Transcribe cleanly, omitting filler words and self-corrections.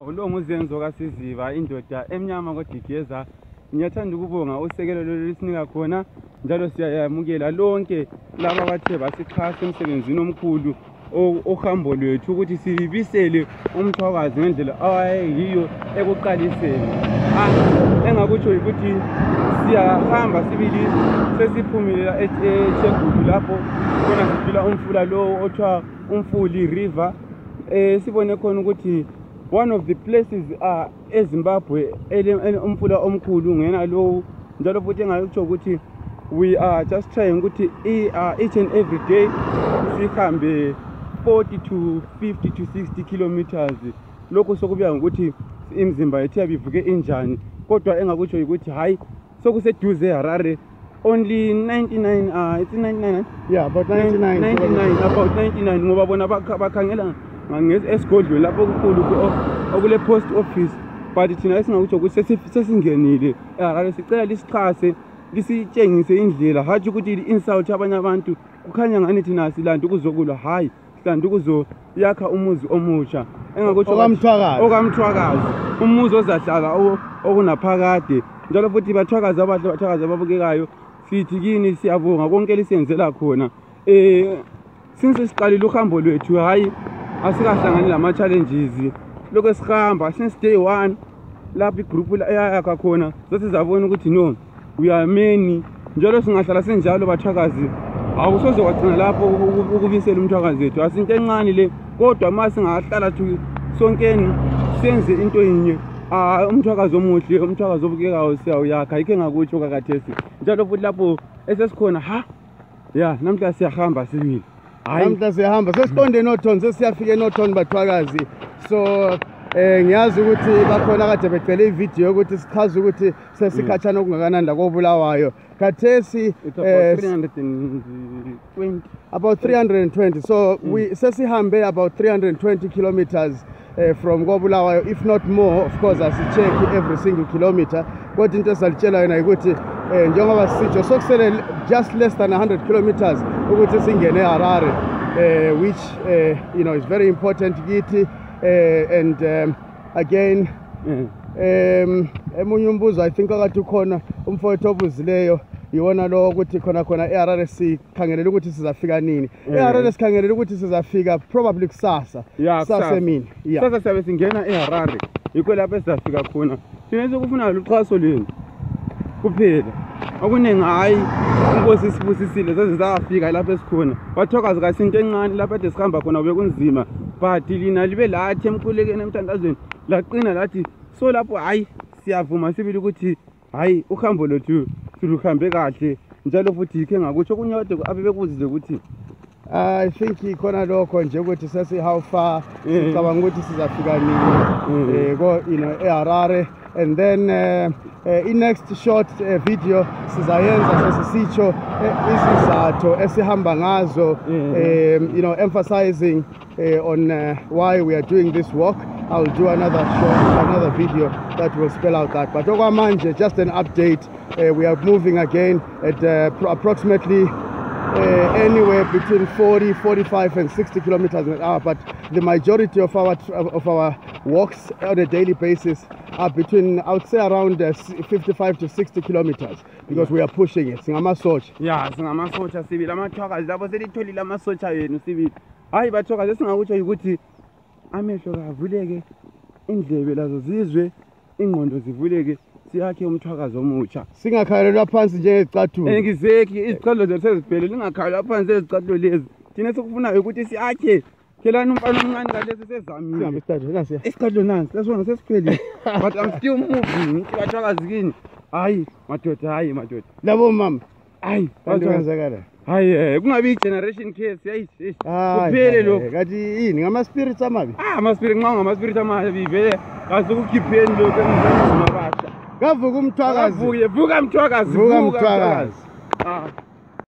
UZenzo Siziba indoda emnyama kodigeza. Ngiyathanda ukubonga usekelo lolisinika khona njalo siyayamukela lonke laba abathe basichasa emsebenzini omkhulu ohambo lwethu ukuthi sibisele umthwakazi ngendlela awayiyo ekuqaliseni. Engakutsho ukuthi siyahamba sibili sesiphumelela eChegudu lapho khona sidlula umfula lo othiwa umfuli river. Sibone khona ukuthi one of the places eZimbabwe umfula omkhulu ngena lo njalo futhi engakutsho ukuthi we are just trying ukuthi each and every day sihambe 40 to 50 to 60 kilometers. Lokho sokubuya ukuthi imizimba yethu yabivuke injani, kodwa engakutsho ukuthi hayi sokuseduze eHarare only 99 it's 99 yeah about 99 about 99 ngoba bona bakhangela ngesigodlweni lapho okukhulu okule post office. But thina esingakutsho ukuthi sesingenile eHarare sicela lisichase lisitshengise indlela, hathi ukuthi insult abanye abantu kukhanya ngani thina silanda ukuzokulwa, hayi silanda ukuzoyakha umuzi omusha engakutsho okamthwakazi umuzi ozahlala okunaphakade. Njalo futhi bathwakazi abahle bathwakazi ababukekayo sithi kini siyabonga konke lisenzela khona. Since siqalile uhambo lwethu hayi asikahlangani lama challenges lokho esihamba since day 1 lapho igroup eyakha khona sesizabona ukuthi no we are many. Njalo singahlala senjalo bathwakazi awusoze wagcina lapho ukubisela umthwakazi wethu asinto encane le, kodwa mase singahlala sonkeni senze into yinye umthwakazi omuhle umthwakazi obukekayo siyawuyakha yikho engakutsho kakathesi. Njalo futhi lapho esesikhona namhla siyahamba sibili namhla siyahamba sesiqonde nothon sesiyafika nothon bathwakazi. So ngiyazi ukuthi bakhona kade becela ivideo ukuthi sichaze ukuthi sesikhatshana okungakanani la koBulawayo khathesi about 320. So we sesihambe about 320 kilometers from koBulawayo, if not more. Of course asicheck every single kilometer, kodwa into esalitshela yona ukuthi njengoba sisitsho sokusele just less than 100 kilometers ukuthi singene eHarare, which you know is very important kithi. And again emunye umbuzo I think akade ukhona umfowethu obuzileyo yiwona lo ukuthi khona eHarare sikhangelela ukuthi sizafika nini. eHarare sikhangelela ukuthi sizafika probably kusasa emini sasa siyabe singena eHarare yikho lapho sizafika khona. Thina ukufuna luxhaso lweni kuphela akuningi hayi uNkosi sibusisile sezizafika lapho esikhona bathwakazi kasinto encane lapho ade sihamba khona ube kunzima, but lina libe lathi emkhulekeni emthandazweni laqina lathi so lapho hayi siyavuma sibili ukuthi hayi uhambo lwethu siluhambe kahle. Njalo futhi yikho engakutsho kunyode abebekuzize ukuthi I think ikhona lokho nje ukuthi sesi how far sicabanga ukuthi sizafika nini you know eHarare. And then in next short video sizayenza sesisitsho isizathu esihamba ngazo, you know, emphasizing on why we are doing this walk. I'll do another video that will spell out that. But okwamanje just an update. We are moving again at approximately anywhere between 40, 45 and 60 kilometers an hour, but the majority of our walks on a daily basis are between, I would say, around 55 to 60 kilometers, because we are pushing it. Singamasotsha. Singamasotsha sibili amathwakazi lapho selitholile amasotsha yenu sibili. Hayi bathwakazi esingakutsho ukuthi amehlo kavuleke, indlebe lazo zizwe, ingqondo zivuleke, siyakhe umthwakazi omutsha. Singakhalelwa phansi njengezicathulo. Engizeki izicathulo zethu seziphelele, lingakhalelwa phansi ezicathulo lezi. Thina sokufuna ukuthi siyakhe kelani umfana omncane kalesi sezamile. Isicathulo nansi lesona sesiphelile. But I'm still moving. Bathwakazi kini. Hayi madoda. Labo mama. Hayi bazenzakala. Hayi kungabi generation case yayishi. Kuphele lokho. Kathi yini ngama spirits amabi? Ama spirits ngama spirits amabi vele azukukhipheni lokho emzini mabasha. Kavuka umthwakazi. Vuka umthwakazi.